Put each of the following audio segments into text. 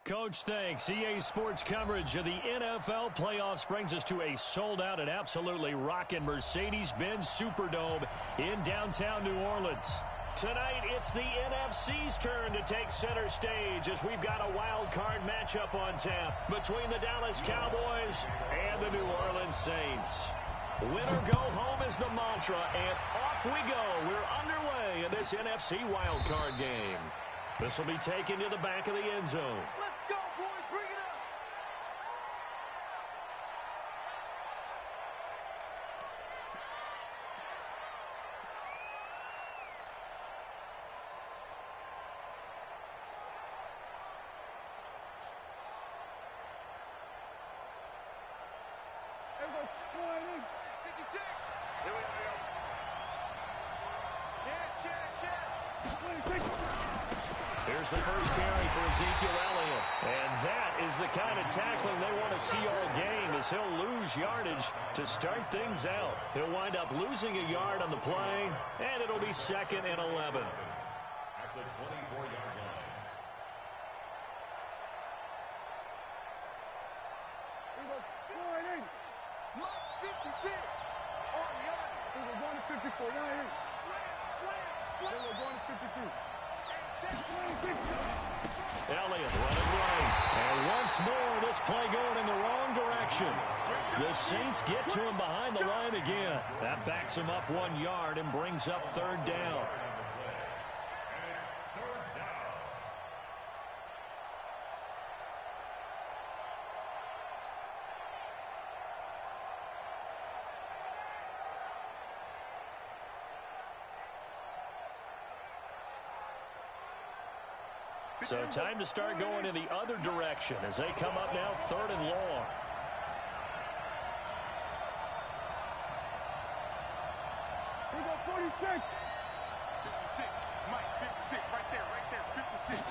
Coach, thanks. EA Sports coverage of the NFL playoffs brings us to a sold-out and absolutely rocking Mercedes-Benz Superdome in downtown New Orleans. Tonight, it's the NFC's turn to take center stage as we've got a wild card matchup on tap between the Dallas Cowboys and the New Orleans Saints. Win or go home is the mantra, and off we go. We're underway in this NFC wild card game. This will be taken to the back of the end zone. Let's go, boys. Bring it up. Everybody, 56. Here we go. Check. Here's the first carry for Ezekiel Elliott. And that is the kind of tackling they want to see all game, as he'll lose yardage to start things out. He'll wind up losing a yard on the play, and it'll be 2nd and 11. At the 24-yard line. Lots 56. On the other. We're going to 54. Slam. We're going to 53. Elliott running right. And once more, this play going in the wrong direction. The Saints get to him behind the line again. That backs him up 1 yard and brings up 3rd down. So time to start going in the other direction as they come up now 3rd and long. We got 46. 56. Mike, 56. Right there. 56.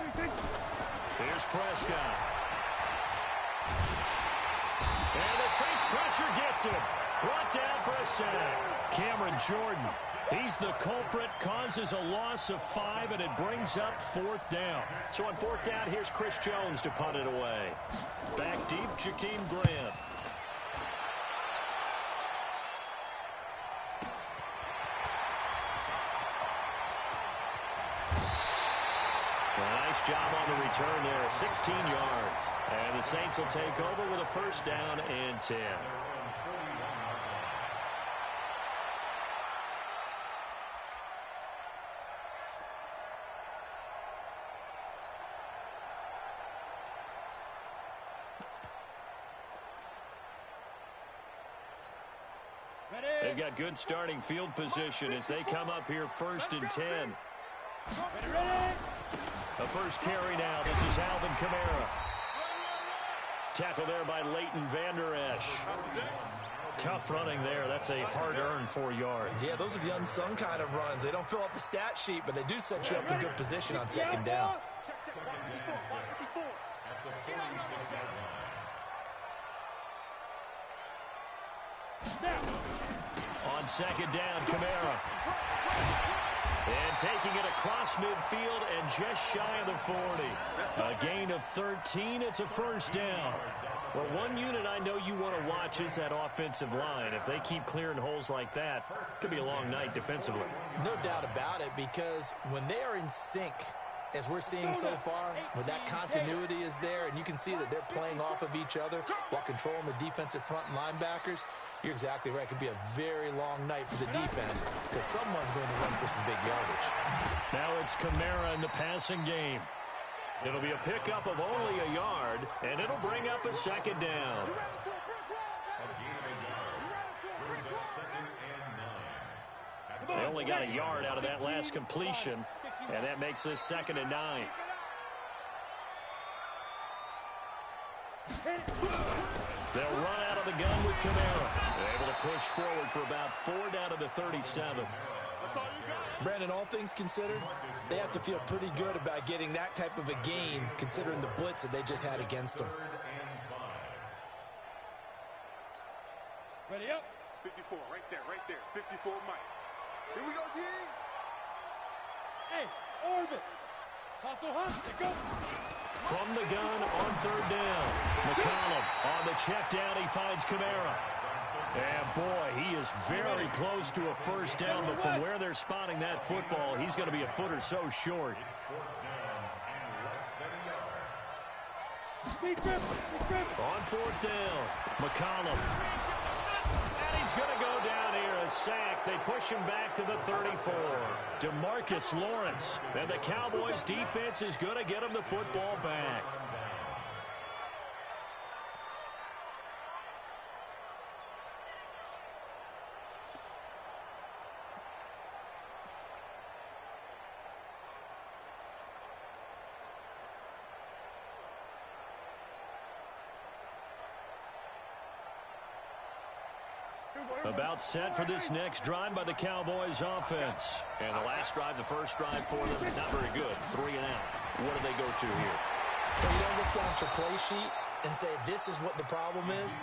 Here's Prescott. And the Saints pressure gets him. Brought down for a sack. Cameron Jordan. He's the culprit, causes a loss of 5, and it brings up 4th down. So on 4th down, here's Chris Jones to punt it away. Back deep, Jakeem Grant. Nice job on the return there, 16 yards. And the Saints will take over with a 1st down and 10. They've got good starting field position as they come up here 1st and 10. The first carry now. This is Alvin Kamara. Tackle there by Leighton Vander Esch. Tough running there. That's a hard-earned 4 yards. Yeah, those are the unsung kind of runs. They don't fill up the stat sheet, but they do set you up in good position on 2nd down. On 2nd down, Kamara. And taking it across midfield and just shy of the 40. A gain of 13. It's a 1st down. Well, one unit I know you want to watch is that offensive line. If they keep clearing holes like that, it could be a long night defensively. No doubt about it, because when they are in sync, as we're seeing so far, when that continuity is there and you can see that they're playing off of each other while controlling the defensive front and linebackers, you're exactly right. It could be a very long night for the defense because someone's going to run for some big yardage. Now it's Kamara in the passing game. It'll be a pickup of only a yard, and it'll bring up a 2nd down. They only got a yard out of that last completion, and that makes this 2nd and 9. They'll run out of the gun with Kamara. They're able to push forward for about 4 down to the 37. Brandon, all things considered, they have to feel pretty good about getting that type of a gain, considering the blitz that they just had against them. Ready up. 54, right there. 54, Mike. Here we go, D. Hey, orbit. From the gun on third down. McCollum on the check down. He finds Kamara. And, boy, he is very close to a first down, but from where they're spotting that football, he's going to be a foot or so short. On fourth down, McCollum. And he's going to go down here, a sack. They push him back to the 34. DeMarcus Lawrence. And the Cowboys' defense is going to get him the football back. About set for this next drive by the Cowboys offense. And the last drive, the first drive for them, not very good. 3 and out. What do they go to here? Well, you don't look down at your play sheet and say, this is what the problem is.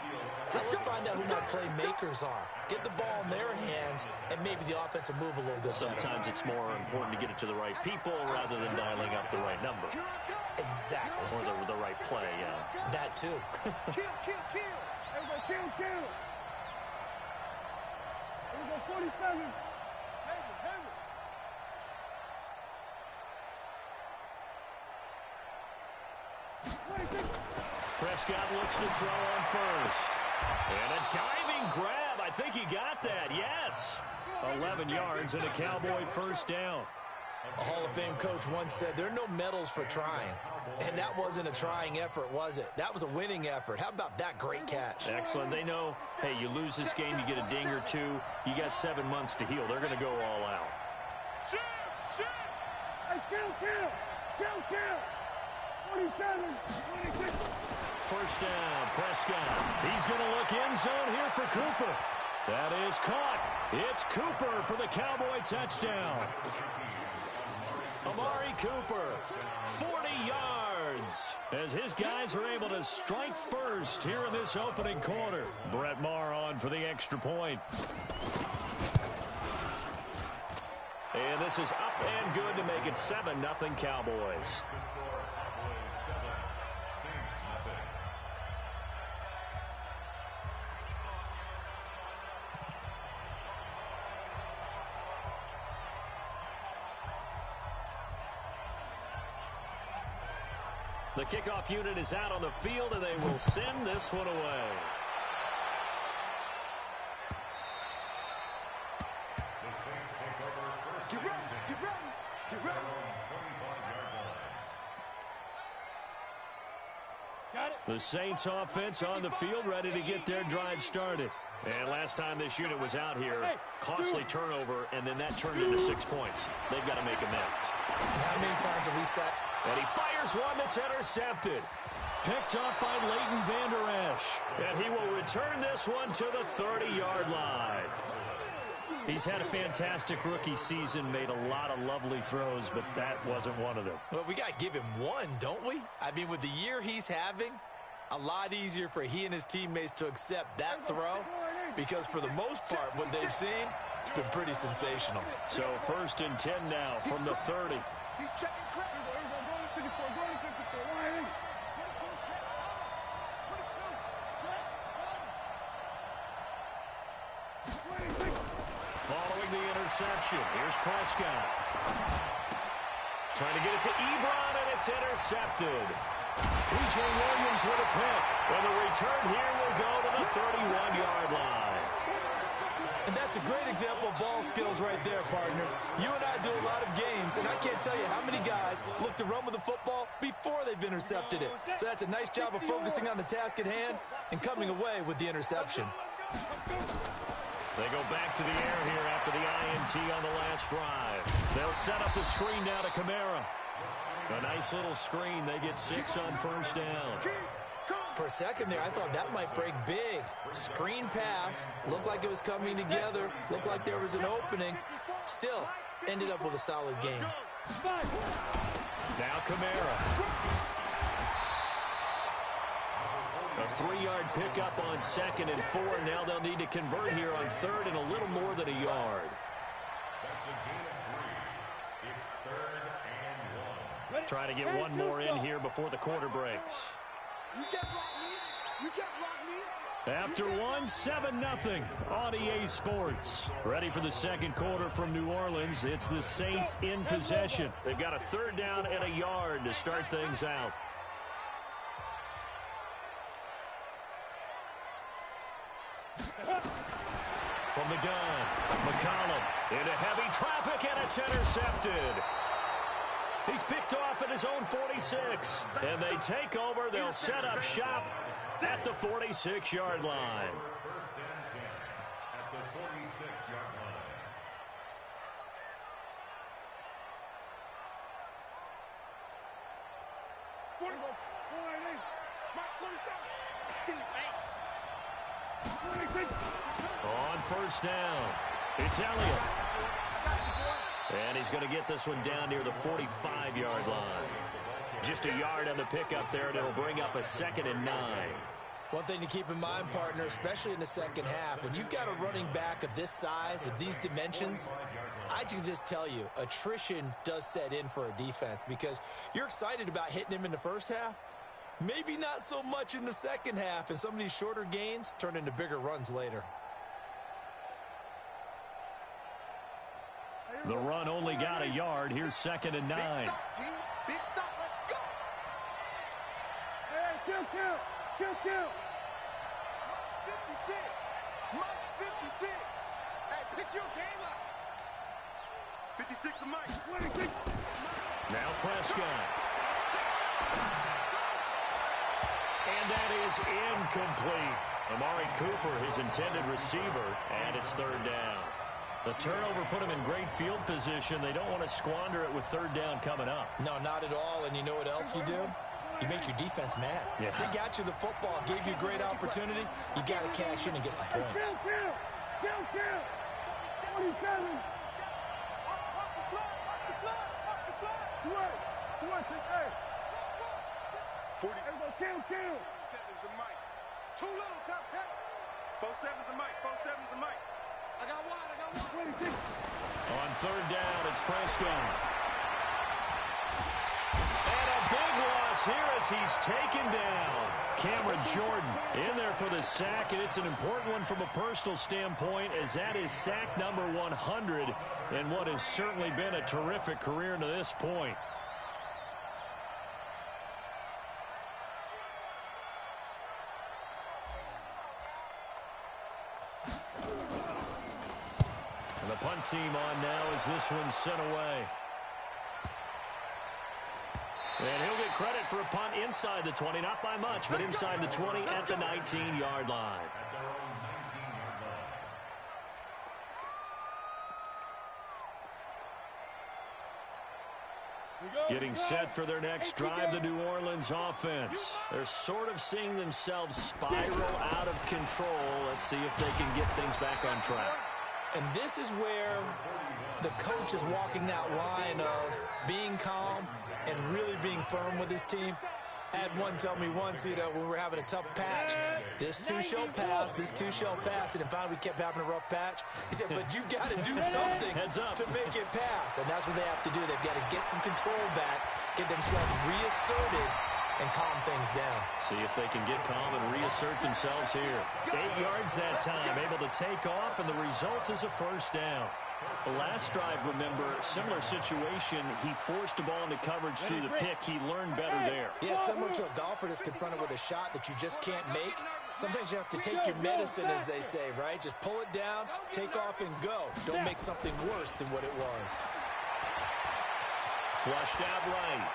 Now, let's find out who my playmakers are. Get the ball in their hands, and maybe the offense will move a little bit better. Sometimes it's more important to get it to the right people rather than dialing up the right number. Exactly. Or the right play, yeah. That, too. Everybody kill. 47. Prescott looks to throw on first. And a diving grab. I think he got that. Yes. 11 yards and a Cowboy first down. A Hall of Fame coach once said, there are no medals for trying. And that wasn't a trying effort, was it? That was a winning effort. How about that great catch? Excellent. They know, hey, you lose this game, you get a ding or two. You got 7 months to heal. They're going to go all out. Shoot! Hey, kill! 47, 26. First down, Prescott. He's going to look end zone here for Cooper. That is caught. It's Cooper for the Cowboy touchdown. Amari Cooper, 40 yards, as his guys are able to strike first here in this opening quarter. Brett Maher on for the extra point. And this is up and good to make it 7-0 Cowboys. The kickoff unit is out on the field, and they will send this one away. Get ready. Got it. The Saints offense on the field, ready to get their drive started. And last time this unit was out here, costly turnover, and then that turned into 6 points. They've got to make amends. And how many times have we sat? And he fires one that's intercepted. Picked up by Leighton Vander Esch. And he will return this one to the 30-yard line. He's had a fantastic rookie season, made a lot of lovely throws, but that wasn't one of them. Well, we got to give him one, don't we? I mean, with the year he's having, a lot easier for he and his teammates to accept that throw, because for the most part, what they've seen, it's been pretty sensational. So 1st and 10 now from the 30. He's checking credit. Following the interception, here's Prescott. Trying to get it to Ebron, and it's intercepted. P.J. Williams with a pick. And the return here will go to the 31-yard line. And that's a great example of ball skills right there, partner. You and I do a lot of games, and I can't tell you how many guys look to run with the football before they've intercepted it. So that's a nice job of focusing on the task at hand and coming away with the interception. They go back to the air here after the INT on the last drive. They'll set up the screen now to Kamara. A nice little screen. They get 6 on first down. For a second there, I thought that might break big. Screen pass. Looked like it was coming together. Looked like there was an opening. Still, ended up with a solid game. Now Kamara. A 3-yard pickup on 2nd and 4. Now they'll need to convert here on 3rd and a little more than a yard. That's a gain of 3. It's 3rd and 1. Trying to get one more in here before the quarter breaks. You can't block me. You can't block me. After 7-0 on EA Sports. Ready for the second quarter from New Orleans. It's the Saints in possession. They've got a 3rd down and a yard to start things out. From the gun, McCollum into heavy traffic, and it's intercepted. He's picked off at his own 46. And they take over. They'll set up shop at the 46-yard line. First and 10 at the 46-yard line. On first down, it's Elliott. And he's going to get this one down near the 45-yard line. Just a yard on the pickup there, and it'll bring up a 2nd and 9. One thing to keep in mind, partner, especially in the second half, when you've got a running back of this size, of these dimensions, I can just tell you, attrition does set in for a defense because you're excited about hitting him in the first half. Maybe not so much in the second half, and some of these shorter gains turn into bigger runs later. The run only got a yard. Here's 2nd and 9. Big stop, let's go. Hey, kill. 56. Mike's 56. Hey, pick your game up. 56 to Mike. 26. Now Prescott. And that is incomplete. Amari Cooper, his intended receiver, and it's 3rd down. The turnover put him in great field position. They don't want to squander it with 3rd down coming up. No, not at all. And you know what else you do? You make your defense mad. Yeah. They got you the football, gave you a great opportunity. You got to cash in and get some points. Kill. 27. Hey. 40. Kill. 7's the Mike. Too little, top 10. 47's the Mike. 47's the Mike. I got one. 26. On 3rd down, it's Prescott. And a big loss here as he's taken down. Cameron Jordan in there for the sack, and it's an important one from a personal standpoint as that is sack number 100 in what has certainly been a terrific career to this point. And the punt team on now as this one's sent away. And he'll get credit for a punt inside the 20, not by much, but inside the 20 at the 19-yard line. Getting set for their next drive, the New Orleans offense. They're sort of seeing themselves spiral out of control. Let's see if they can get things back on track. And this is where the coach is walking that line of being calm and really being firm with his team. I had one tell me once, when we were having a tough patch, this too shall pass, and then finally we kept having a rough patch. He said, but you got to do something to make it pass, and that's what they have to do. They've got to get some control back, get themselves reasserted, and calm things down. See if they can get calm and reassert themselves here. 8 yards that time, able to take off, and the result is a 1st down. The last drive, remember, similar situation. He forced the ball into coverage through the pick. He learned better there. Yeah, similar to a golfer that's confronted with a shot that you just can't make. Sometimes you have to take your medicine, as they say, right? Just pull it down, take off, and go. Don't make something worse than what it was. Flushed out right.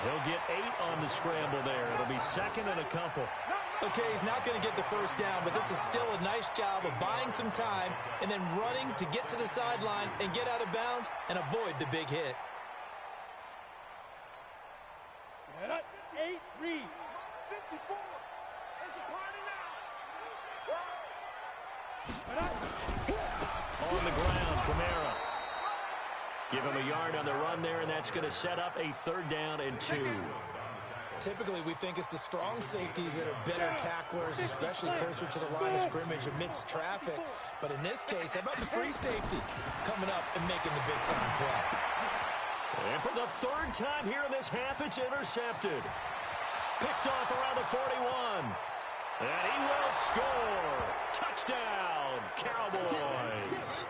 He'll get 8 on the scramble there. It'll be 2nd and a couple. Okay, he's not going to get the 1st down, but this is still a nice job of buying some time and then running to get to the sideline and get out of bounds and avoid the big hit. 8, read. 54. It's a party now. On the ground, Kamara. Give him a yard on the run there, and that's going to set up a 3rd down and 2. Typically, we think it's the strong safeties that are better tacklers, especially closer to the line of scrimmage amidst traffic. But in this case, how about the free safety coming up and making the big-time play? And for the third time here in this half, it's intercepted. Picked off around the 41. And he will score. Touchdown, Cowboys.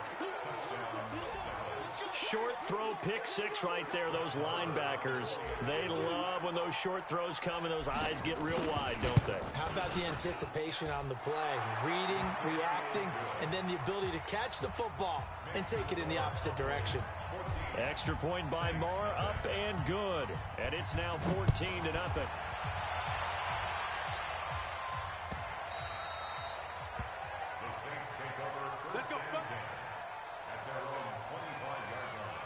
Short throw, pick six right there. Those linebackers, they love when those short throws come and those eyes get real wide, don't they? How about the anticipation on the play? Reading, reacting, and then the ability to catch the football and take it in the opposite direction. Extra point by Moore, up and good. And it's now 14-0. Let's go. At their own 25-yard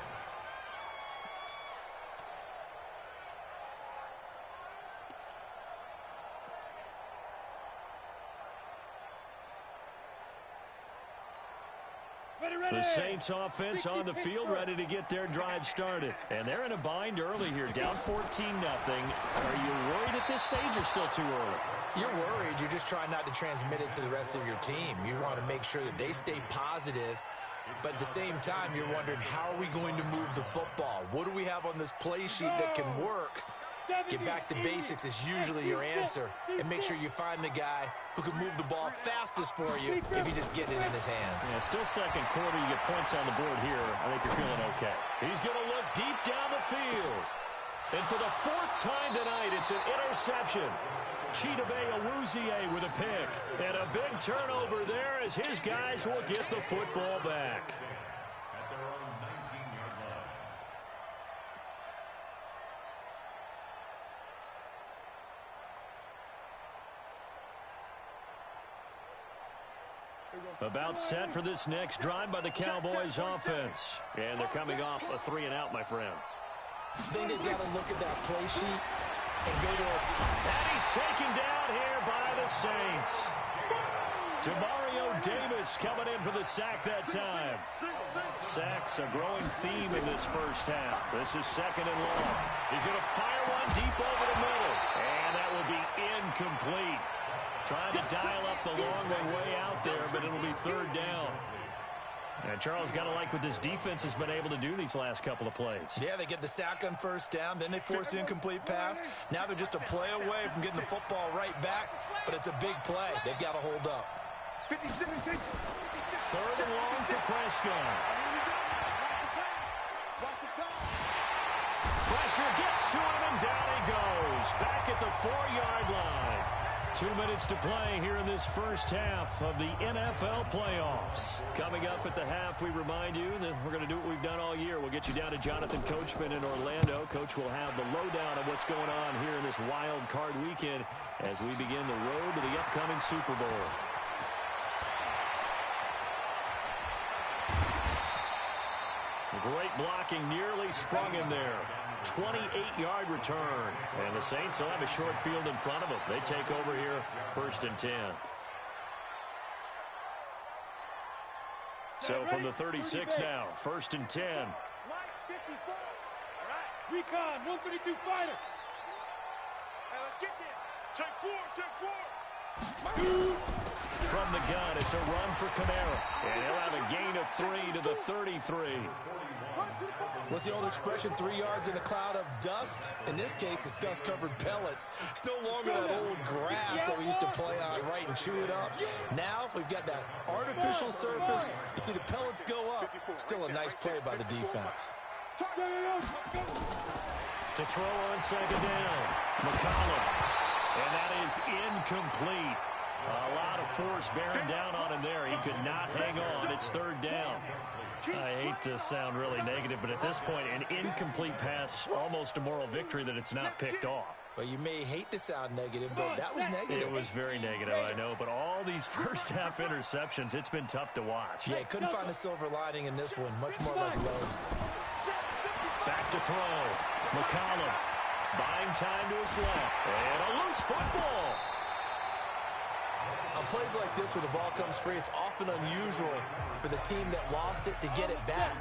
line. The Saints offense on the field, ready to get their drive started. And they're in a bind early here, down 14-0. Are you worried at this stage or still too early? You're worried. You're just trying not to transmit it to the rest of your team. You want to make sure that they stay positive. But at the same time, you're wondering, how are we going to move the football? What do we have on this play sheet that can work? Get back to basics is usually your answer. And make sure you find the guy who can move the ball fastest for you if you just get it in his hands. Yeah, still second quarter. You get points on the board here. I think you're feeling okay. He's going to look deep down the field. And for the fourth time tonight, it's an interception. Chidobe Awuzie with a pick. And a big turnover there as his guys will get the football back. At their own 19-yard line. About set for this next drive by the Cowboys offense. And they're coming off a 3-and-out, my friend. I think they've got to look at that play sheet and go to a... And he's taken down here by the Saints. Demario Davis coming in for the sack that time. Sacks a growing theme in this first half. This is second and long. He's going to fire one deep over the middle. And that will be incomplete. Trying to dial up the long one way out there, but it'll be third down. And Charles, got to like what this defense has been able to do these last couple of plays. Yeah, they get the sack on first down, then they force the incomplete pass. Now they're just a play away from getting the football right back, but it's a big play. They've got to hold up. Third and long for Prescott. Pressure gets to him, and down he goes. Back at the 4-yard line. 2 minutes to play here in this first half of the NFL playoffs. Coming up at the half, we remind you that we're going to do what we've done all year. We'll get you down to Jonathan Coachman in Orlando. Coach will have the lowdown of what's going on here in this wild card weekend as we begin the road to the upcoming Super Bowl. Great blocking, nearly sprung him there. 28-yard return. And the Saints will have a short field in front of them. They take over here, first and 10. So from the 36 now, first and 10. Recon, 152 fighter. Hey, let's get there. Take four. From the gun, it's a run for Kamara. And he'll have a gain of 3 to the 33. What's the old expression, 3 yards in a cloud of dust? In this case, it's dust-covered pellets. It's no longer that old grass that we used to play on, right, and chew it up. Now we've got that artificial surface. You see the pellets go up. Still a nice play by the defense. To throw on second down, McCollum. And that is incomplete. A lot of force bearing down on him there. He could not hang on. It's third down. I hate to sound really negative, but at this point, an incomplete pass, almost a moral victory that it's not picked off. Well, you may hate to sound negative, but that was negative. It was very negative, I know, but all these first-half interceptions, it's been tough to watch. Yeah, couldn't find a silver lining in this one. Much more like low. Back to throw. McCollum buying time to his left. And a loose football. On plays like this where the ball comes free, it's often unusual for the team that lost it to get it back.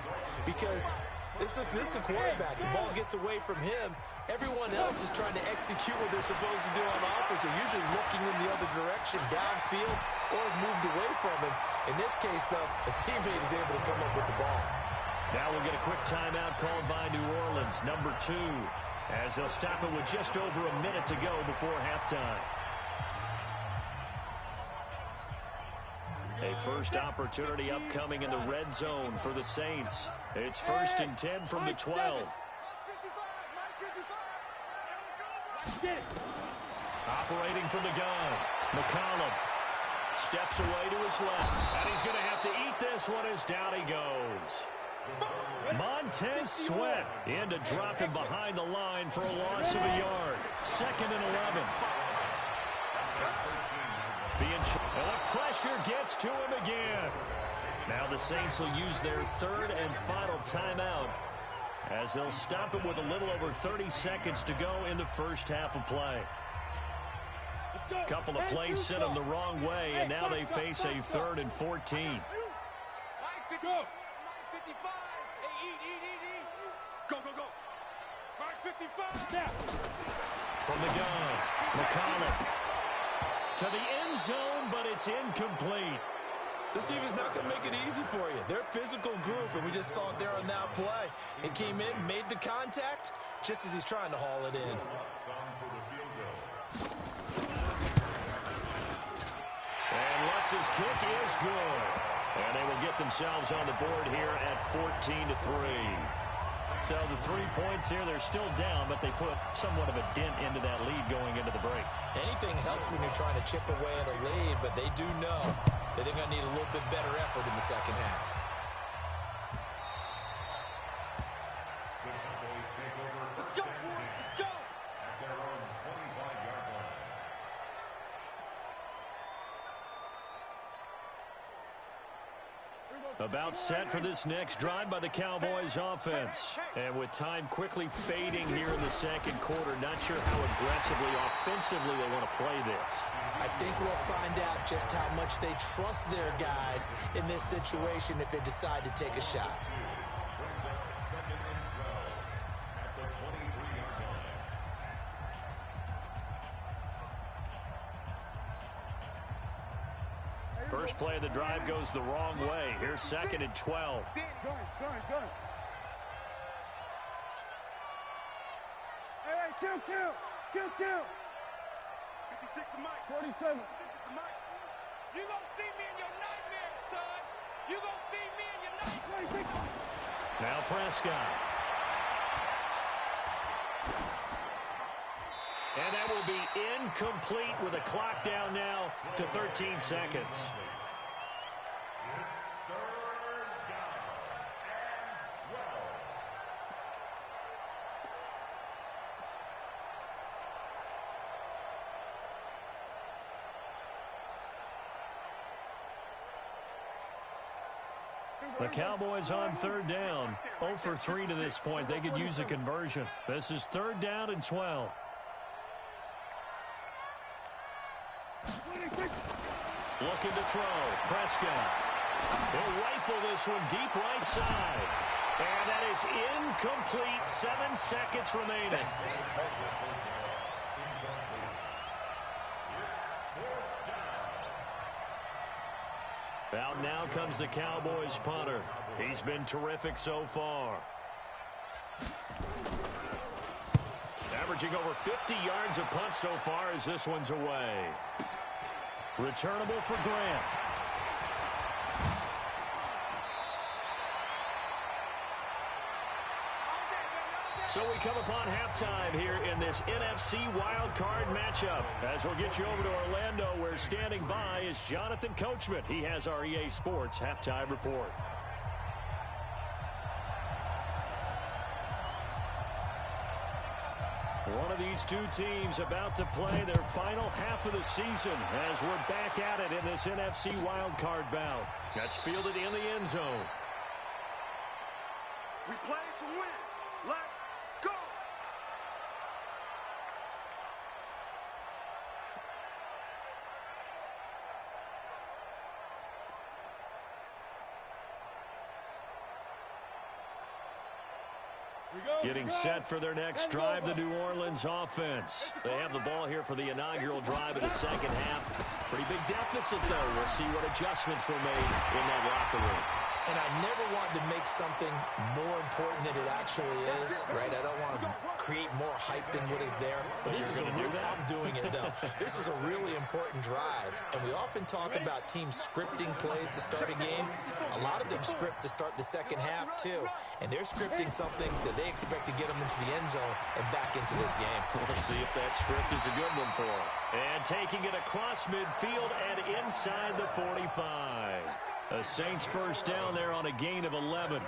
Because this is a quarterback. The ball gets away from him. Everyone else is trying to execute what they're supposed to do on offense. They're usually looking in the other direction, downfield, or moved away from him. In this case, though, a teammate is able to come up with the ball. Now we'll get a quick timeout called by New Orleans, number 2, as they'll stop it with just over a minute to go before halftime. A first opportunity upcoming in the red zone for the Saints. It's 1st and 10 from the 12. Operating from the gun, McCollum steps away to his left, and he's going to have to eat this one as down he goes. Montez Sweat in to drop him behind the line for a loss of a yard. 2nd and 11. The pressure gets to him again. Now the Saints will use their 3rd and final timeout as they'll stop it with a little over 30 seconds to go in the first half of play. A couple of plays sent them the wrong way, and now they face a 3rd and 14. Go. 55. From the gun, McCollum to the end zone, but it's incomplete. This team is not going to make it easy for you. They're a physical group, and we just saw it there on that play. It came in, made the contact, just as he's trying to haul it in. And Lutz's kick is good. And they will get themselves on the board here at 14-3. So the 3 points here, they're still down, but they put somewhat of a dent into that lead going into the break. Anything helps when you're trying to chip away at a lead, but they do know that they're going to need a little bit better effort in the second half. Let's go, boys. Let's go. At their own 25-yard line. About set for this next drive by the Cowboys offense. And with time quickly fading here in the second quarter, not sure how aggressively, offensively they want to play this. I think we'll find out just how much they trust their guys in this situation if they decide to take a shot. Brings up 2nd and 12 at the 23-yard line. First play of the drive goes the wrong way. Here's 2nd and 12. Gun. Hey, kill. 56 to Mike. 47. 56 to Mike. You gonna see me in your nightmares, son. You gonna see me in your nightmares. Now Prescott. And that will be incomplete with a clock down now to 13 seconds. The Cowboys on 3rd down. 0 for 3 to this point. They could use a conversion. This is 3rd down and 12. Looking to throw. Prescott. He'll rifle this one deep right side. And that is incomplete. 7 seconds remaining. Out now comes the Cowboys punter. He's been terrific so far. Averaging over 50 yards a punt so far as this one's away. Returnable for Grant. So we come upon halftime here in this NFC wildcard matchup. As we'll get you over to Orlando, where standing by is Jonathan Coachman. He has our EA Sports halftime report. One of these two teams about to play their final half of the season as we're back at it in this NFC wildcard bout. That's fielded in the end zone. We play to win. Let's go. Getting set for their next drive, the New Orleans offense. They have the ball here for the inaugural drive of the second half. Pretty big deficit, though. We'll see what adjustments were made in that locker room. And I never want to make something more important than it actually is, right? I don't want to create more hype than what is there. But this is I'm doing it, though. This is a really important drive. And we often talk about teams scripting plays to start a game. A lot of them script to start the second half, too. And they're scripting something that they expect to get them into the end zone and back into this game. We'll see if that script is a good one for them. And taking it across midfield and inside the 45. A Saints first down there on a gain of 11.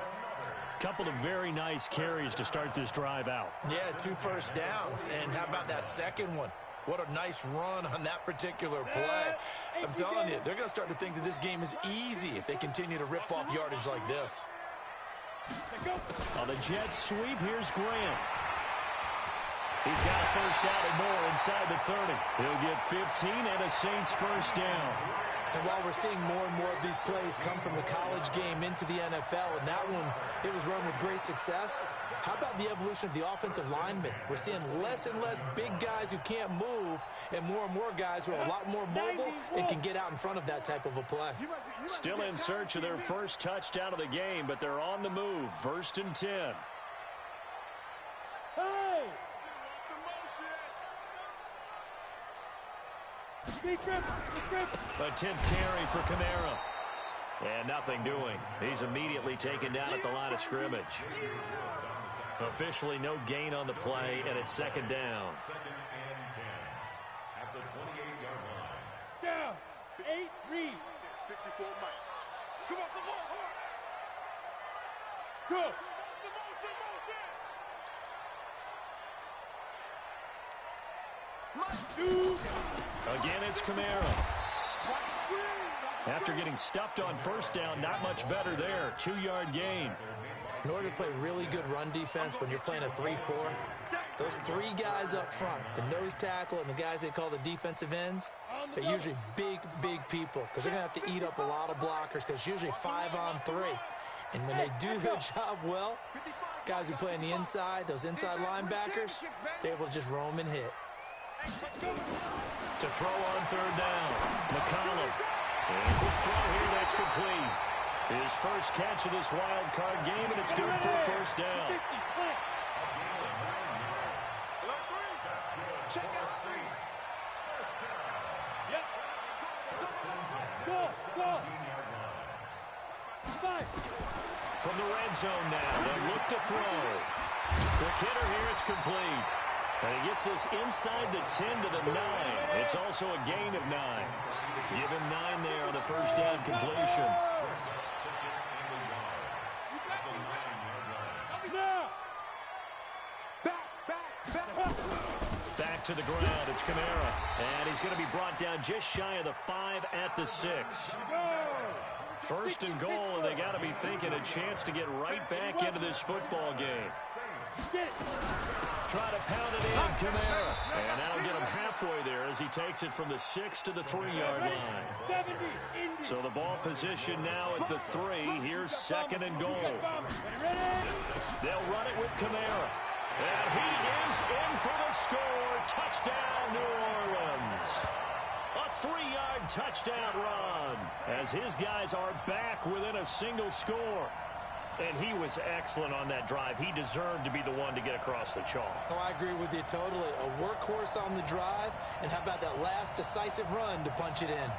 Couple of very nice carries to start this drive out. Yeah, 2 first downs. And how about that second one? What a nice run on that particular play. I'm telling you, they're going to start to think that this game is easy if they continue to rip off yardage like this. On the jet sweep, here's Grant. He's got a first down and more inside the 30. He'll get 15 and a Saints first down. And while we're seeing more and more of these plays come from the college game into the NFL, and that one, it was run with great success, how about the evolution of the offensive linemen? We're seeing less and less big guys who can't move and more guys who are a lot more mobile and can get out in front of that type of a play. Still in search of their first touchdown of the game, but they're on the move. 1st and 10. Hey! A 10th carry for Kamara. And nothing doing. He's immediately taken down at the line of scrimmage. Officially no gain on the play, and it's 2nd down. 2nd and 10 at the 28-yard line. Down. 8, read. 54 Mike. Come off the ball. Go. Again, it's Kamara. After getting stuffed on first down, not much better there. 2-yard gain. In order to play really good run defense when you're playing a 3-4, those 3 guys up front, the nose tackle and the guys they call the defensive ends, they're usually big people because they're going to have to eat up a lot of blockers because it's usually 5 on 3. And when they do their job well, guys who play on the inside, those inside linebackers, they're able to just roam and hit. To throw on 3rd down, McCollum. And quick throw here, that's complete. His first catch of this wild card game, and it's good for a first down. Check out Saints. Yep. Go. From the red zone now, they'll look to throw. Quick hitter here, it's complete. And he gets this inside the 10 to the 9. It's also a gain of 9. Give him 9 there on the first down completion. Back to the ground. It's Kamara. And he's going to be brought down just shy of the 5 at the 6. 1st and goal, and they got to be thinking a chance to get right back into this football game. Try to pound it in, Kamara. And that'll get him halfway there as he takes it from the 6 to the 3-yard line. So the ball position now at the 3. Here's 2nd and goal. They'll run it with Kamara. And he is in for the score. Touchdown, New Orleans. A 3-yard touchdown run as his guys are back within a single score. And he was excellent on that drive. He deserved to be the one to get across the chalk. Oh, I agree with you totally. A workhorse on the drive, and how about that last decisive run to punch it in?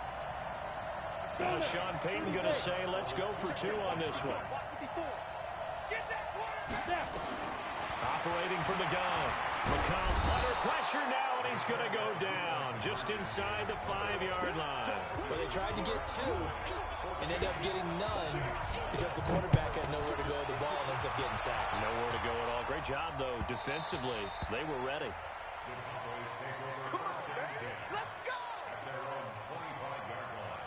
Now Sean Payton going to say, let's go for 2 on this one. Operating from the gun. McCollum under pressure now, and he's going to go down just inside the 5-yard line. Well, they tried to get 2 and ended up getting none because the quarterback had nowhere to go with the ball and ends up getting sacked. Nowhere to go at all. Great job, though, defensively. They were ready. Let's go. At their own 25-yard line.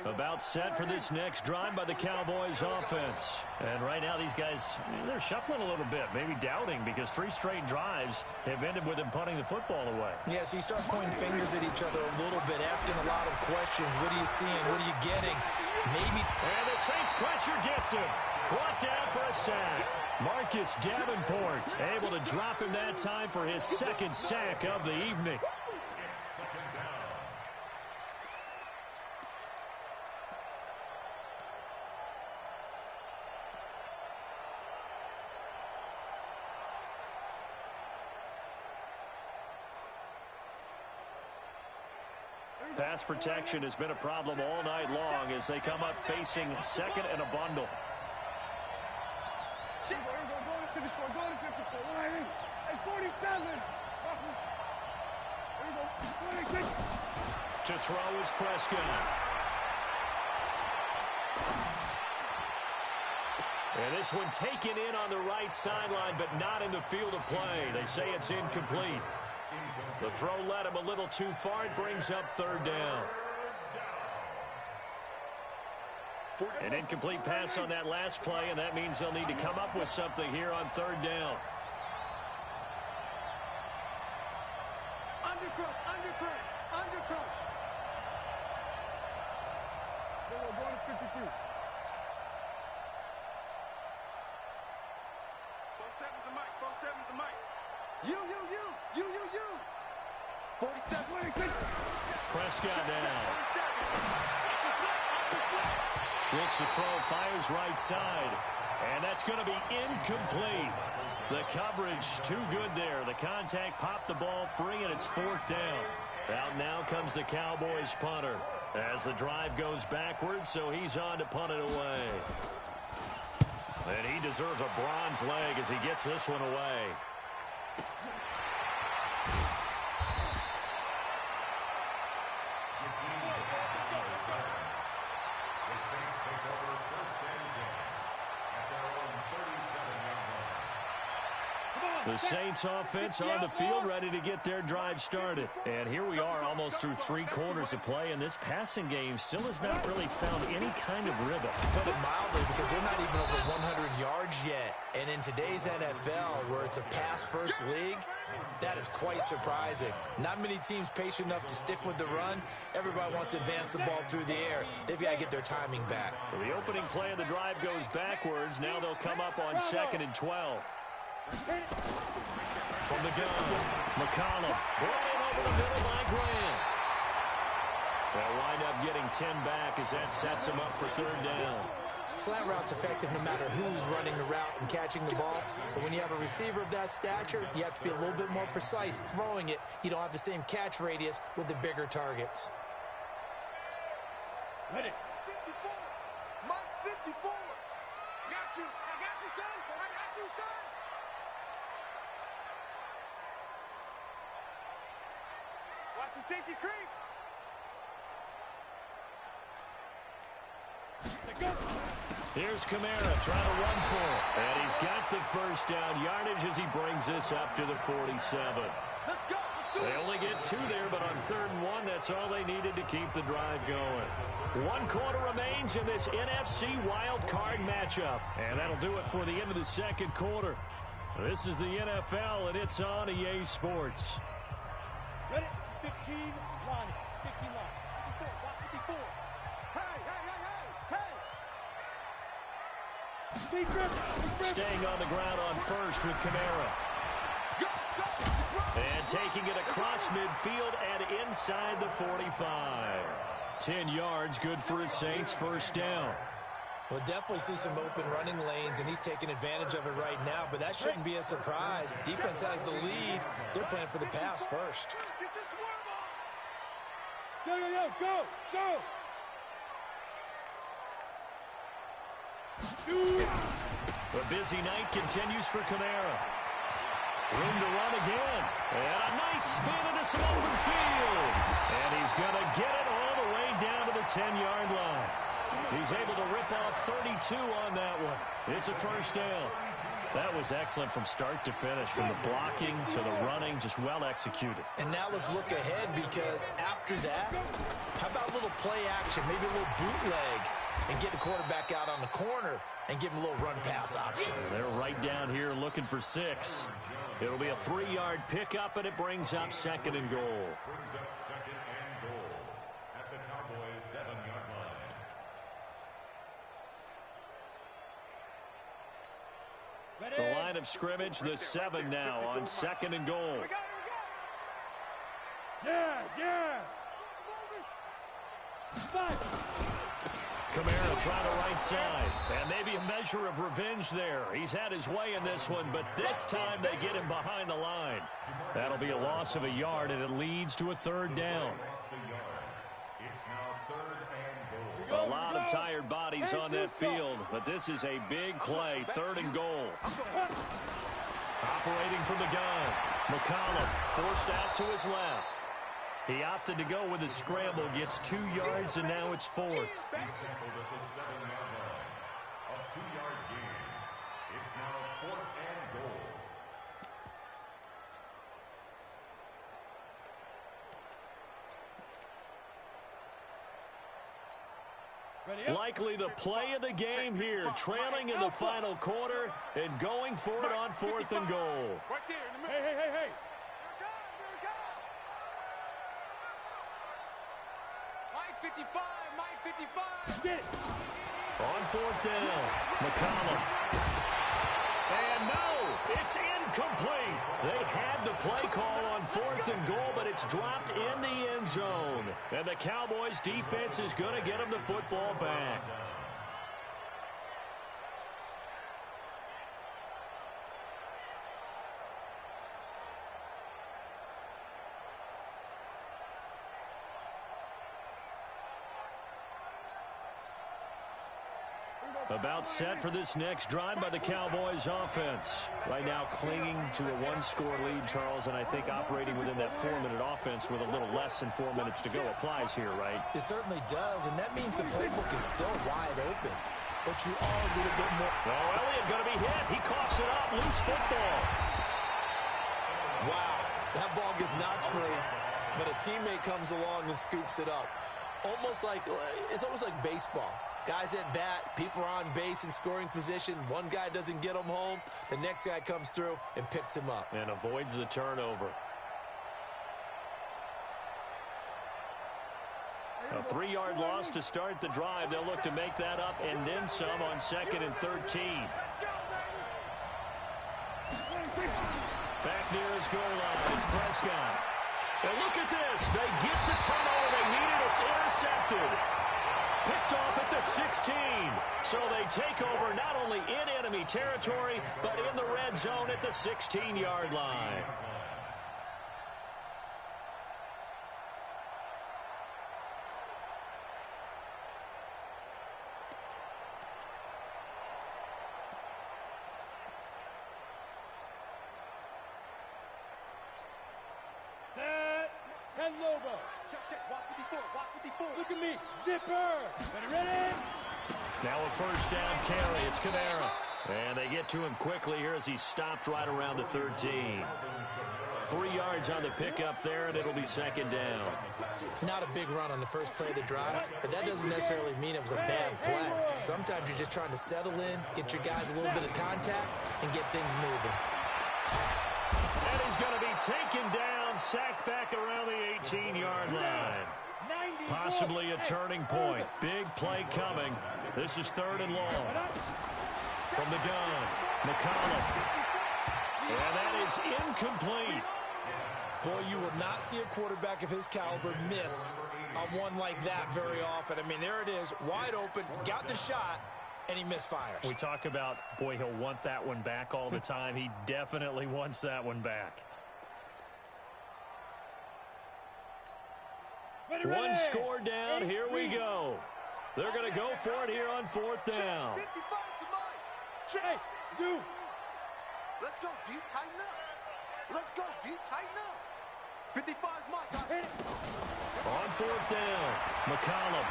About set for this next drive by the Cowboys offense. And right now these guys, they're shuffling a little bit, maybe doubting, because 3 straight drives have ended with them punting the football away. Yeah, so you start pointing fingers at each other a little bit, asking a lot of questions. What are you seeing? What are you getting? Maybe. And the Saints pressure gets him. Brought down for a sack. Marcus Davenport able to drop him that time for his second sack of the evening. Pass protection has been a problem all night long as they come up facing second and a bundle. Go to 54, go to 54. Hey, 47. There you go. To throw is Prescott. And this one taken in on the right sideline, but not in the field of play. They say it's incomplete. The throw led him a little too far. It brings up third down. An incomplete pass on that last play, and that means they'll need to come up with something here on third down. Undercrush. We're going to 52. 47's a mic. 47's a mic. You. 47. Prescott down. Looks to throw, fires right side. And that's going to be incomplete. The coverage too good there. The contact popped the ball free, and it's fourth down. Out now comes the Cowboys punter as the drive goes backwards, so he's on to punt it away. And he deserves a bronze leg as he gets this one away. The Saints offense on the field ready to get their drive started. And here we are almost through 3 quarters of play, and this passing game still has not really found any kind of rhythm. Put it mildly, because they're not even over 100 yards yet. And in today's NFL, where it's a pass-first league, that is quite surprising. Not many teams patient enough to stick with the run. Everybody wants to advance the ball through the air. They've got to get their timing back. So the opening play of the drive goes backwards. Now they'll come up on 2nd and 12. From the gun, McCollum brought in over the middle by Grant. They'll wind up getting 10 back as that sets them up for third down. Slant route's effective no matter who's running the route and catching the ball. But when you have a receiver of that stature, you have to be a little bit more precise throwing it. You don't have the same catch radius with the bigger targets. Ready. 54. Mike 54. I got you, son. I got you, son. Watch the safety creep. Here's Kamara trying to run for it. And he's got the first down yardage as he brings this up to the 47. Let's go. They only get 2 there, but on 3rd and 1, that's all they needed to keep the drive going. 1 quarter remains in this NFC wild card matchup. And that'll do it for the end of the 2nd quarter. This is the NFL, and it's on EA Sports. Ready? 15 line. 15 line. 54. Hey. Staying on the ground on 1st with Kamara. And taking it across midfield and inside the 45. 10 yards, good for his Saints, first down. We'll definitely see some open running lanes, and he's taking advantage of it right now, but that shouldn't be a surprise. Defense has the lead. They're playing for the pass first. Go. The busy night continues for Kamara. Room to run again. And a nice spin into some open field. And he's going to get it all the way down to the 10-yard line. He's able to rip off 32 on that one. It's a first down. That was excellent from start to finish, from the blocking to the running, just well executed. And now let's look ahead, because after that, how about a little play action, maybe a little bootleg, and get the quarterback out on the corner and give him a little run pass option. They're right down here looking for 6. It'll be a 3-yard pickup, and it brings up 2nd and goal. Brings up 2nd and goal at the Cowboys' 7-yard line. The line of scrimmage, the 7 now on 2nd and goal. Yes. Kamara trying to right side. And maybe a measure of revenge there. He's had his way in this one, but this time they get him behind the line. That'll be a loss of a yard, and it leads to a 3rd down. A lot of tired bodies on that field, but this is a big play, 3rd and goal. Operating from the gun, McCollum forced out to his left. He opted to go with a scramble, gets 2 yards, and now it's 4th. He's tackled at the 7-yard line. A 2-yard gain. It's now 4th and goal. Likely the play of the game here, trailing in the final quarter and going for it on 4th and goal. Right there. Hey. Mike 55. Get it. On 4th down, McCollum. And no, it's incomplete. They had the play call on 4th and goal, but it's dropped in the end zone. And the Cowboys defense is going to get them the football back. About set for this next drive by the Cowboys offense. Right now clinging to a 1-score lead, Charles, and I think operating within that 4-minute offense with a little less than 4 minutes to go applies here, right? It certainly does, and that means the playbook is still wide open. But you are a little bit more... Oh, Elliott going to be hit. He coughs it up. Loose football. Wow, that ball gets knocked free, but a teammate comes along and scoops it up. It's almost like baseball. Guys at bat, people are on base in scoring position. One guy doesn't get him home. The next guy comes through and picks him up. And avoids the turnover. A 3-yard loss to start the drive. They'll look to make that up and then some on 2nd and 13. Back near his goal line, it's Prescott. And look at this. They get the turnover they needed. It's intercepted. Picked off at the 16. So they take over not only in enemy territory, but in the red zone at the 16-yard line. Set. 10 logo. Check. Watch 54. Look at me. Zipper. Ready? Now a 1st down carry. It's Kamara. And they get to him quickly here as he stopped right around the 13. 3 yards on the pickup there, and it'll be 2nd down. Not a big run on the first play of the drive, but that doesn't necessarily mean it was a bad play. Sometimes you're just trying to settle in, get your guys a little bit of contact, and get things moving. And he's going to be taken down, sacked back around the 18-yard line. Possibly a turning point. Big play coming. This is 3rd and long. From the gun, McCollum. And that is incomplete. Boy, you will not see a quarterback of his caliber miss on one like that very often. I mean, there it is, wide open, got the shot, and he misfires. We talk about, boy, he'll want that one back all the time. He definitely wants that one back. One score down. Here we go. They're going to go for it here on 4th down. 55 to Mike. Hey, Zoo. Let's go deep, tighten up. 55's Mike. Hit it. On 4th down, McCollum.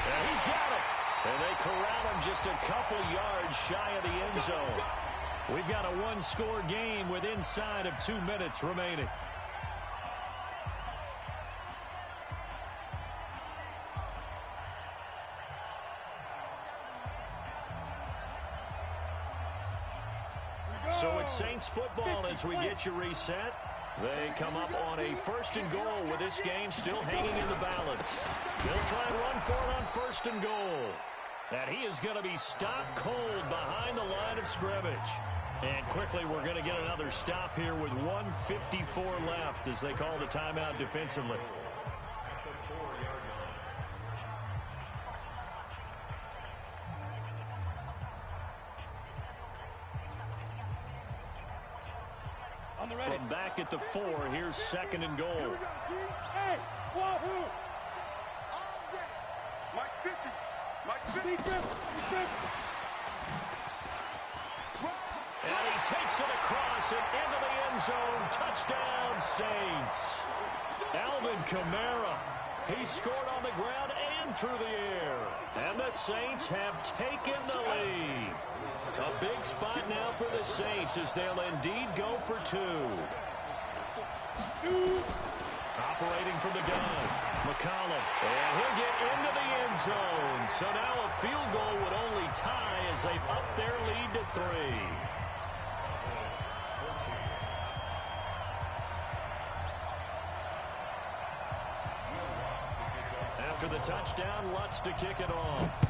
And he's got it. And they corral him just a couple yards shy of the end zone. We've got a 1-score game with inside of 2 minutes remaining. So it's Saints football as we get you reset. They come up on a 1st and goal with this game still hanging in the balance. They'll try and run for it on 1st and goal. And he is going to be stopped cold behind the line of of scrimmage. And quickly, we're going to get another stop here with 1:54 left as they call the timeout defensively. From back at the 4, here's 2nd and goal. Hey, Wahoo! Mike 50. Mike 50. And he takes it across and into the end zone. Touchdown, Saints. Alvin Kamara. He scored on the ground and through the air. And the Saints have taken the lead. A big spot now for the Saints as they'll indeed go for 2. Operating from the gun, McCollum. And he'll get into the end zone. So now a field goal would only tie as they've upped their lead to 3. After the touchdown, Lutz to kick it off.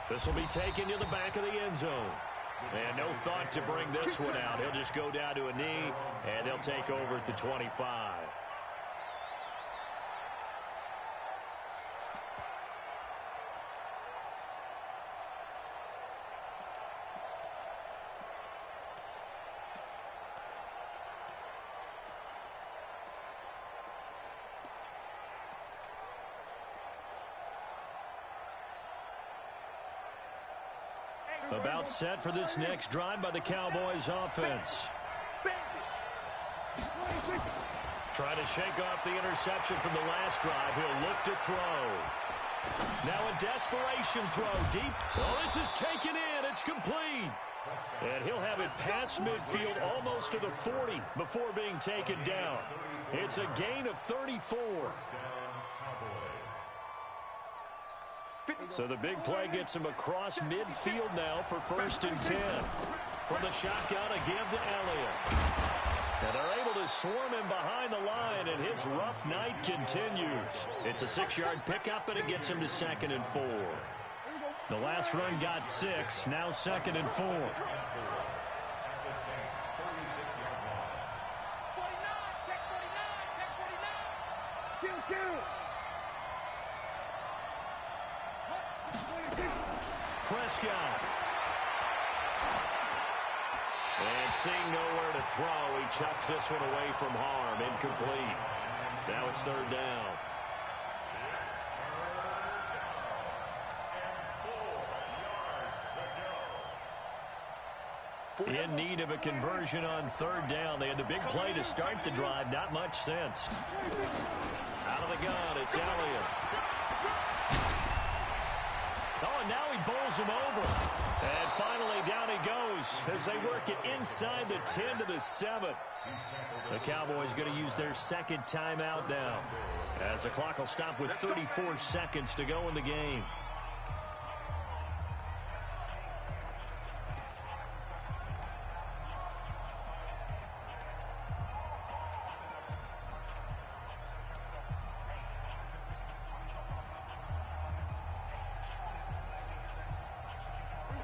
This will be taken to the back of the end zone. And no thought to bring this one out. He'll just go down to a knee, and they'll take over at the 25. About set for this next drive by the Cowboys offense. Trying to shake off the interception from the last drive. He'll look to throw. Now a desperation throw deep. Oh, this is taken in. It's complete. And he'll have it past midfield almost to the 40 before being taken down. It's a gain of 34. So the big play gets him across midfield now for 1st and 10. From the shotgun, a give to Elliott. And they're able to swarm him behind the line, and his rough night continues. It's a 6-yard pickup, and it gets him to 2nd and 4. The last run got 6, now 2nd and 4. 49, check 49. Kill. Prescott. And seeing nowhere to throw, he chucks this one away from harm. Incomplete. Now it's 3rd down. In need of a conversion on 3rd down. They had the big play to start the drive. Not much sense. Out of the gun, it's Elliott. Oh, and now he bowls him over. And finally, down he goes as they work it inside the 10 to the 7. The Cowboys going to use their 2nd timeout now, as the clock will stop with 34 seconds to go in the game.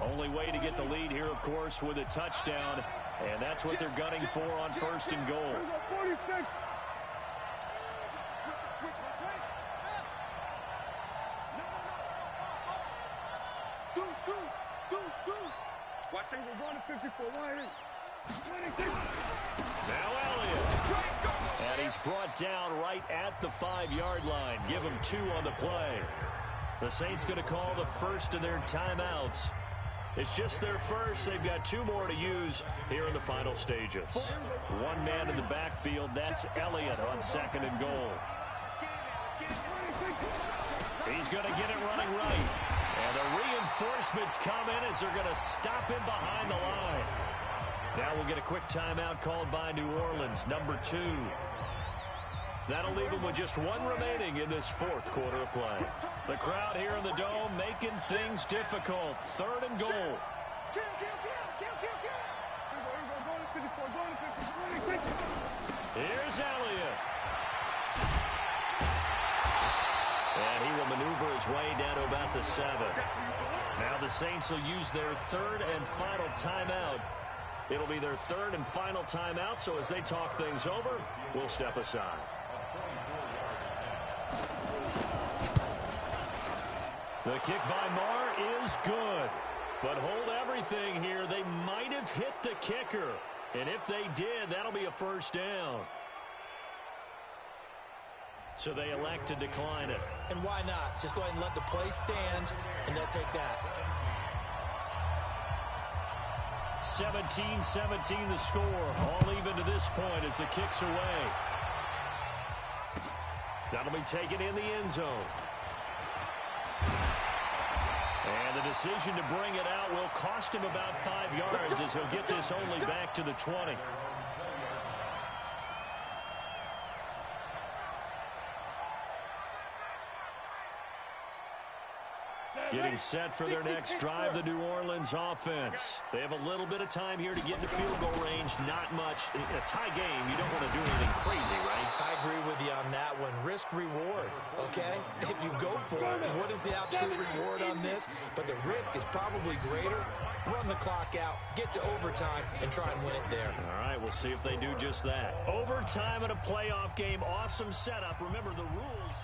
Only way to get the lead here, of course, with a touchdown, and that's what they're gunning for on 1st and goal. 46. Watch it. We're going to 54. 26. Now Elliott. And he's brought down right at the 5-yard line. Give him 2 on the play. The Saints going to call the first of their timeouts. It's just their first. They've got 2 more to use here in the final stages. 1 man in the backfield. That's Elliott on 2nd and goal. He's going to get it running right. And the reinforcements come in as they're going to stop him behind the line. Now we'll get a quick timeout called by New Orleans, number 2. That'll leave them with just 1 remaining in this 4th quarter of play. The crowd here in the Dome making things difficult. 3rd and goal. Here's Elliott. And he will maneuver his way down to about the 7. Now the Saints will use their third and final timeout. It'll be their third and final timeout, so as they talk things over, we'll step aside. The kick by Marr is good. But hold everything here. They might have hit the kicker. And if they did, that'll be a first down. So they elect to decline it. And why not? Just go ahead and let the play stand, and they'll take that. 17-17 the score. All even to this point as the kick's away. That'll be taken in the end zone. And the decision to bring it out will cost him about 5 yards as he'll get this only back to the 20. Getting set for their next drive, the New Orleans offense. They have a little bit of time here to get into field goal range. Not much. In a tie game, you don't want to do anything crazy, right? I agree with you on that one. Risk-reward, okay? If you go for it, what is the absolute reward on this? But the risk is probably greater. Run the clock out, get to overtime, and try and win it there. All right, we'll see if they do just that. Overtime in a playoff game. Awesome setup. Remember the rules.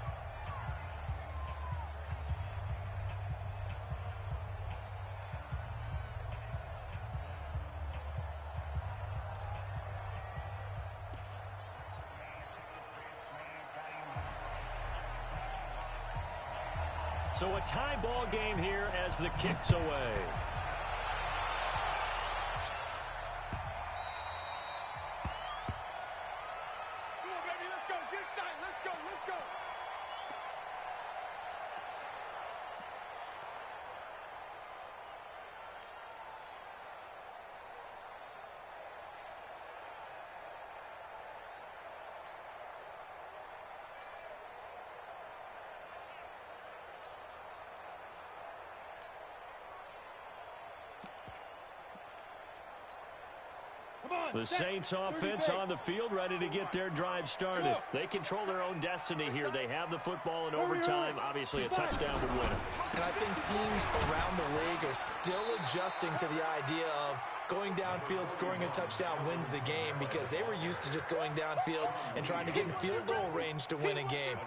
So a tie ball game here as the kick's away. Come on, baby, let's go. Get inside. Let's go. Let's go. The Saints offense on the field, ready to get their drive started. They control their own destiny here. They have the football in overtime. Obviously, a touchdown would win it. And I think teams around the league are still adjusting to the idea of going downfield, scoring a touchdown wins the game, because they were used to just going downfield and trying to get in field goal range to win a game.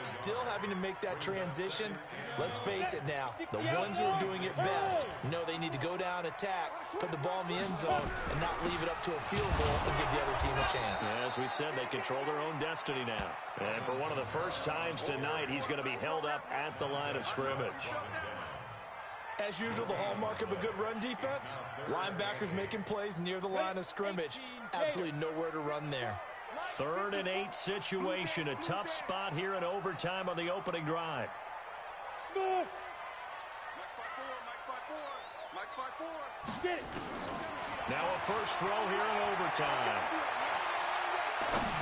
Still having to make that transition. Let's face it now, the ones who are doing it best know they need to go down, attack, put the ball in the end zone, and not leave it up to a field goal and give the other team a chance. As we said, they control their own destiny now. And for one of the first times tonight, he's going to be held up at the line of scrimmage. As usual, the hallmark of a good run defense, linebackers making plays near the line of scrimmage. Absolutely nowhere to run there. 3rd and 8 situation. A tough spot here in overtime on the opening drive. Smith. Mike 5-4. Get it. Now a first throw here in overtime.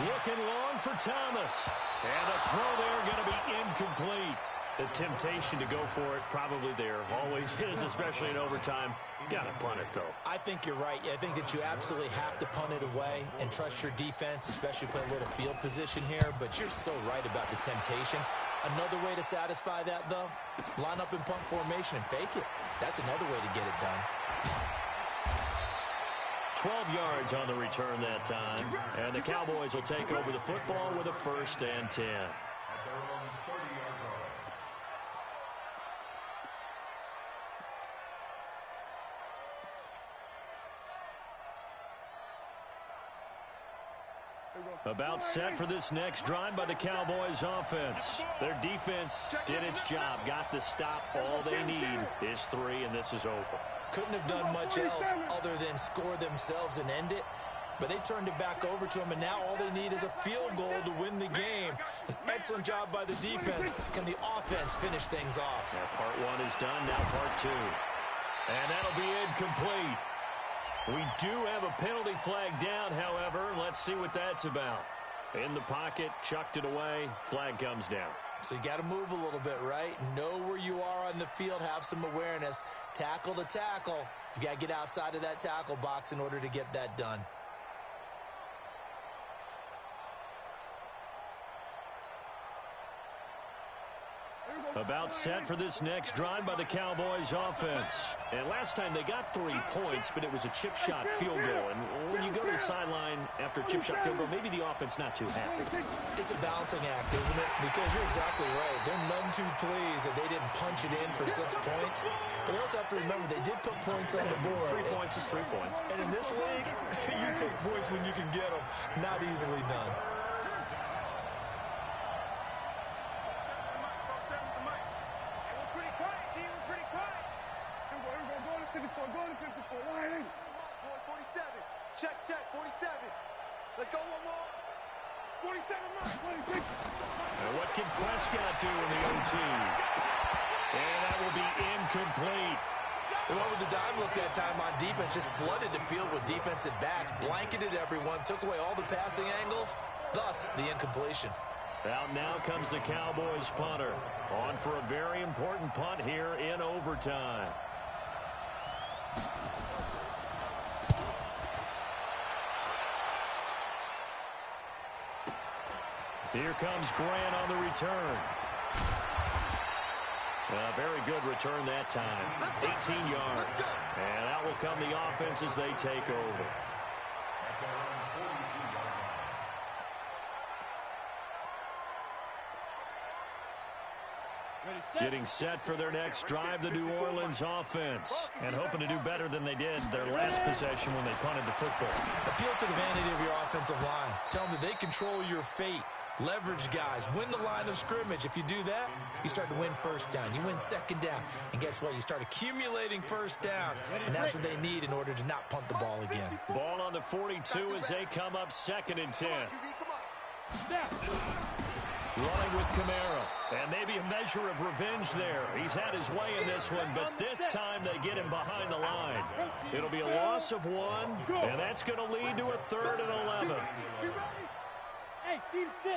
Looking long for Thomas. And the throw there going to be incomplete. The temptation to go for it probably there. Always is, especially in overtime. Got to punt it, though. I think you're right. I think that you absolutely have to punt it away and trust your defense, especially play a little field position here. But you're so right about the temptation. Another way to satisfy that, though, line up in punt formation and fake it. That's another way to get it done. 12 yards on the return that time. And the Cowboys will take over the football with a 1st and 10. About set for this next drive by the Cowboys offense. Their defense did its job, got the stop. All they need is 3, and this is over. Couldn't have done much else other than score themselves and end it. But they turned it back over to them, and now all they need is a field goal to win the game. An excellent job by the defense. Can the offense finish things off? Yeah, part 1 is done, now part 2. And that'll be incomplete. We do have a penalty flag down, however. Let's see what that's about. In the pocket, chucked it away, flag comes down. So you got to move a little bit, right? Know where you are on the field, have some awareness. Tackle to tackle. You got to get outside of that tackle box in order to get that done. About set for this next drive by the Cowboys offense. And last time they got 3 points, but it was a chip shot field goal. And when you go to the sideline after a chip shot field goal, maybe the offense not too happy. It's a balancing act, isn't it? Because you're exactly right. They're none too pleased that they didn't punch it in for 6 points. But they also have to remember they did put points on the board. 3 points is 3 points. And in this league, you take points when you can get them. Not easily done. Check, 47. Let's go one more. 47, Mike. And what can Prescott do in the OT? And that will be incomplete. They went with the dime look that time on defense, just flooded the field with defensive backs, blanketed everyone, took away all the passing angles, thus the incompletion. Out now comes the Cowboys punter. On for a very important punt here in overtime. Here comes Grant on the return. A very good return that time. 18 yards. And out will come the offense as they take over. Getting set for their next drive, the New Orleans offense. And hoping to do better than they did their last possession when they punted the football. Appeal to the vanity of your offensive line. Tell them that they control your fate. Leverage guys. Win the line of scrimmage. If you do that, you start to win first down. You win second down. And guess what? You start accumulating first downs. And that's what they need in order to not punt the ball again. Ball on the 42 as they come up 2nd and 10. Running with Kamara. And maybe a measure of revenge there. He's had his way in this one, but this time they get him behind the line. It'll be a loss of 1, and that's going to lead to a 3rd and 11. Hey, Steve 6.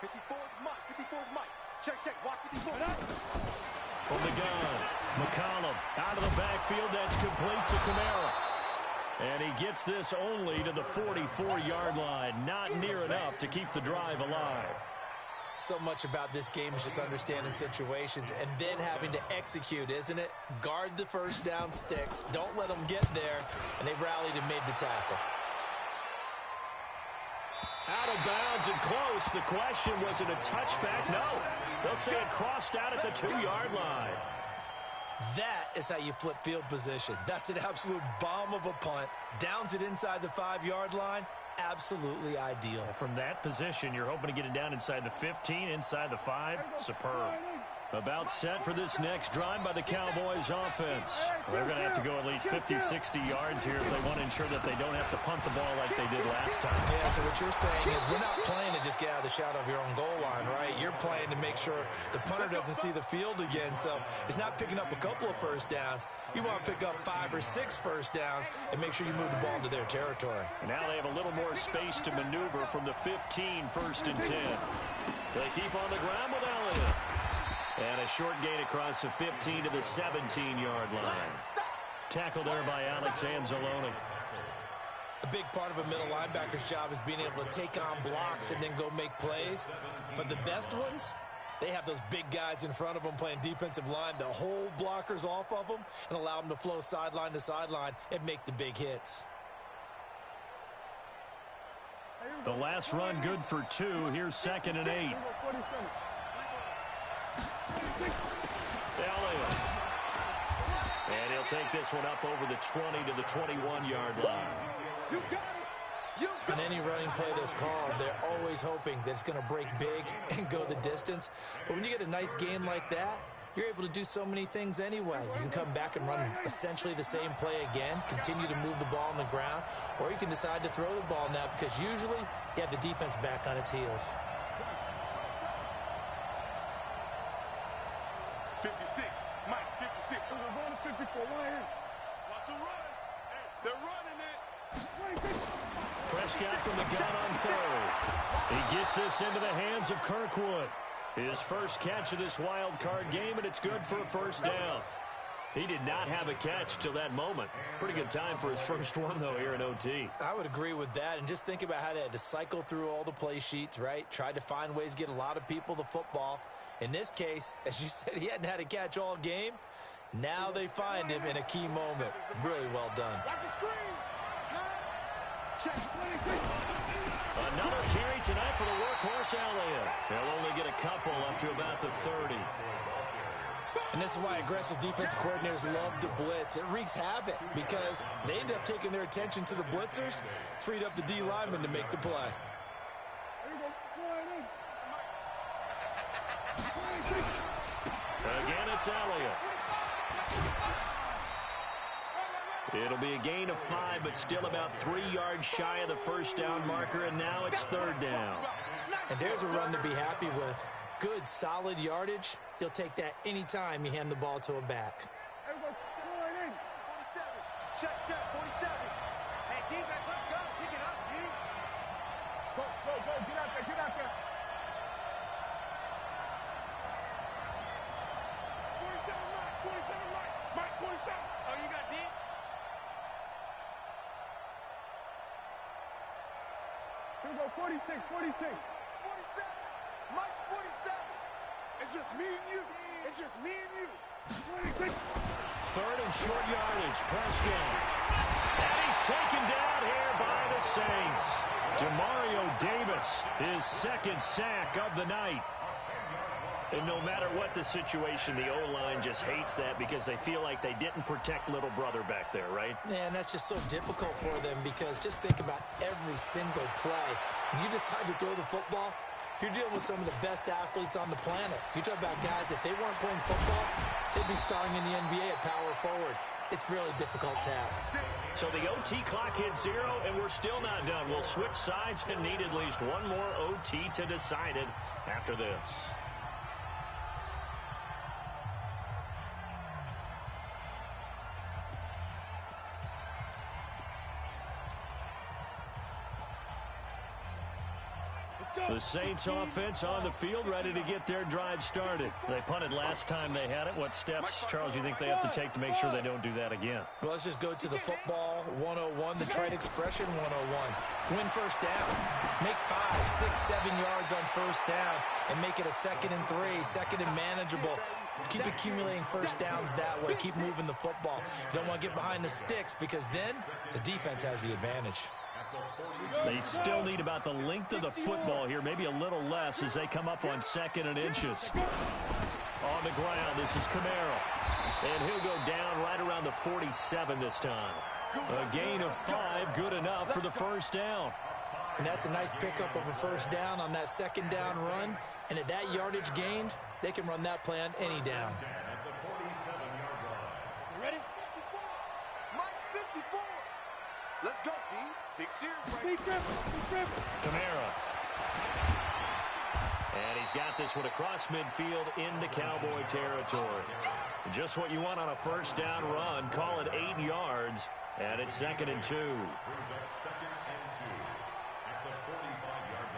54's Mike. Check, watch 54. From the gun, McCollum out of the backfield. That's complete to Kamara. And he gets this only to the 44-yard line. Not near enough to keep the drive alive. So much about this game is just understanding situations and then having to execute, isn't it? Guard the first down sticks. Don't let them get there. And they rallied and made the tackle. Out of bounds and close. The question, was it a touchback? No. They'll say it crossed out at the 2-yard line. That is how you flip field position. That's an absolute bomb of a punt. Downs it inside the 5-yard line. Absolutely ideal. From that position, you're hoping to get it down inside the 15, inside the 5. Superb. About set for this next drive by the Cowboys offense. They're going to have to go at least 50, 60 yards here if they want to ensure that they don't have to punt the ball like they did last time. Yeah, so what you're saying is we're not playing to just get out of the shadow of your own goal line, right? You're playing to make sure the punter doesn't see the field again. So it's not picking up a couple of first downs. You want to pick up 5 or 6 first downs and make sure you move the ball into their territory. And now they have a little more space to maneuver from the 15, 1st and 10. They keep on the ground with Elliott. And a short gain across the 15 to the 17-yard line. Tackled there by Alex Anzalone. A big part of a middle linebacker's job is being able to take on blocks and then go make plays. But the best ones, they have those big guys in front of them playing defensive line to hold blockers off of them and allow them to flow sideline to sideline and make the big hits. The last run good for 2. Here's 2nd and 8. Elliott. And he'll take this one up over the 20 to the 21-yard line. On any running play that's called, they're always hoping that it's going to break big and go the distance. But when you get a nice gain like that, you're able to do so many things anyway. You can come back and run essentially the same play again, continue to move the ball on the ground, or you can decide to throw the ball now because usually you have the defense back on its heels. 56. Mike, 56. We're going to 54. Right here. Watch the run. They're running it. Prescott from the gun on 3rd. He gets this into the hands of Kirkwood. His first catch of this wild card game, and it's good for a 1st down. He did not have a catch till that moment. Pretty good time for his first one, though, here in OT. I would agree with that, and just think about how they had to cycle through all the play sheets, right? Tried to find ways to get a lot of people the football. In this case, as you said, he hadn't had a catch all game. Now they find him in a key moment. Really well done. Watch the screen. Check. Another carry tonight for the workhorse Elliott. They'll only get a couple up to about the 30. And this is why aggressive defensive coordinators love to blitz. It wreaks havoc because they end up taking their attention to the blitzers, freed up the D lineman to make the play. Again, it's Elliott. It'll be a gain of 5, but still about 3 yards shy of the first down marker, and now it's 3rd down. And there's a run to be happy with. Good, solid yardage. He'll take that anytime you hand the ball to a back. Check, 47. Hey, defense, let's go. Pick it up, G. Go. Get out there. 47, Mike, 47. Oh, you got D? Here we go, 46. 47. Mike's 47. It's just me and you. 26. 3rd and short yardage. Prescott. And he's taken down here by the Saints. Demario Davis, his 2nd sack of the night. And no matter what the situation, the O-line just hates that because they feel like they didn't protect little brother back there, right? Man, that's just so difficult for them because just think about every single play. When you decide to throw the football, you're dealing with some of the best athletes on the planet. You talk about guys, if they weren't playing football, they'd be starring in the NBA at power forward. It's a really difficult task. So the OT clock hits 0, and we're still not done. We'll switch sides and need at least one more OT to decide it after this. The Saints offense on the field, ready to get their drive started. They punted last time they had it. What steps, Charles, you think they have to take to make sure they don't do that again? Well, let's just go to the football 101, the trade expression 101. Win first down. Make 5, 6, 7 yards on first down and make it a 2nd and 3, 2nd and manageable. Keep accumulating first downs that way. Keep moving the football. You don't want to get behind the sticks because then the defense has the advantage. They still need about the length of the football here, maybe a little less as they come up on 2nd and inches. On the ground, this is Camaro. And he'll go down right around the 47 this time. A gain of 5, good enough for the first down. And that's a nice pickup of a first down on that 2nd down run. And at that yardage gained, they can run that play on any down. You ready? Mike 54. Let's go, D. Big series right Big grip. Camara. And he's got this one across midfield into Cowboy territory. Just what you want on a first down run. Call it 8 yards. And it's 2nd and 2. Brings up 2nd and 2 at the 45-yard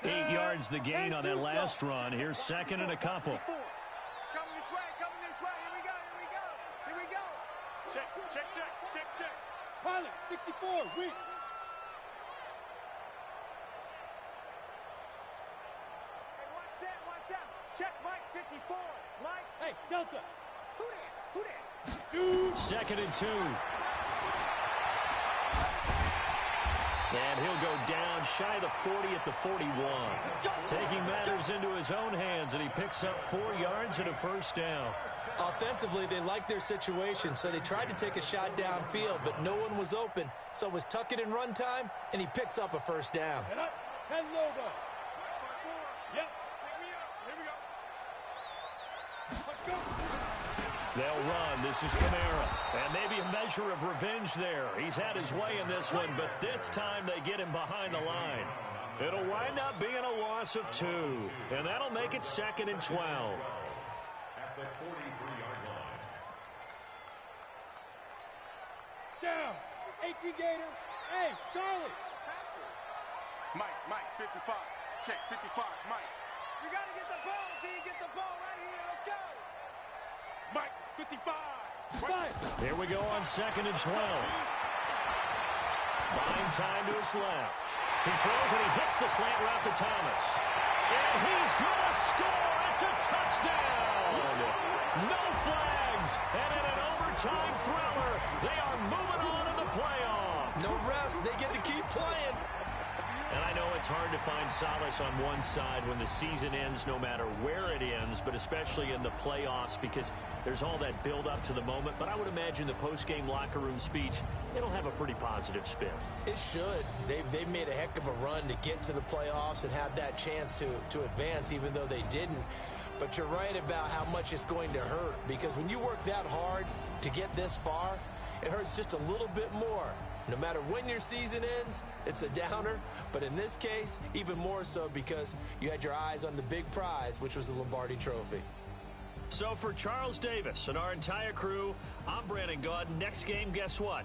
line. 8 yards the gain on that last run. Here's 2nd and a couple. Coming this way. Here we go. Check. Pilot, 64, weak. Hey, watch that. Check Mike 54. Mike. Hey, Delta. Who that? Shoot. 2nd and 2. And he'll go down shy of the 40 at the 41. Taking matters into his own hands, and he picks up 4 yards and a first down. Offensively, they liked their situation, so they tried to take a shot downfield, but no one was open. So it was tuck it in run time, and he picks up a first down. Head up. 10 logo. Yep. Here we go. Let's go. They'll run. This is Camara. And maybe a measure of revenge there. He's had his way in this one, but this time they get him behind the line. It'll wind up being a loss of 2, and that'll make it 2nd and 12. At the 43-yard line. Down. 18 Gator. Hey, Charlie. Mike 55. Check 55. Mike. You got to get the ball, D. Get the ball right here. Let's go. Mike, 55. Here we go on 2nd and 12. Buying time to his left. He throws and he hits the slant route to Thomas. And he's going to score. It's a touchdown. No flags. And in an overtime thriller, they are moving on in the playoff. No rest. They get to keep playing. And I know it's hard to find solace on one side when the season ends, no matter where it ends, but especially in the playoffs because there's all that build-up to the moment. But I would imagine the post-game locker room speech, it'll have a pretty positive spin. It should. They've made a heck of a run to get to the playoffs and have that chance to advance, even though they didn't. But you're right about how much it's going to hurt because when you work that hard to get this far, it hurts just a little bit more. No matter when your season ends, it's a downer. But in this case, even more so because you had your eyes on the big prize, which was the Lombardi Trophy. So for Charles Davis and our entire crew, I'm Brandon Gaudin. Next game, guess what?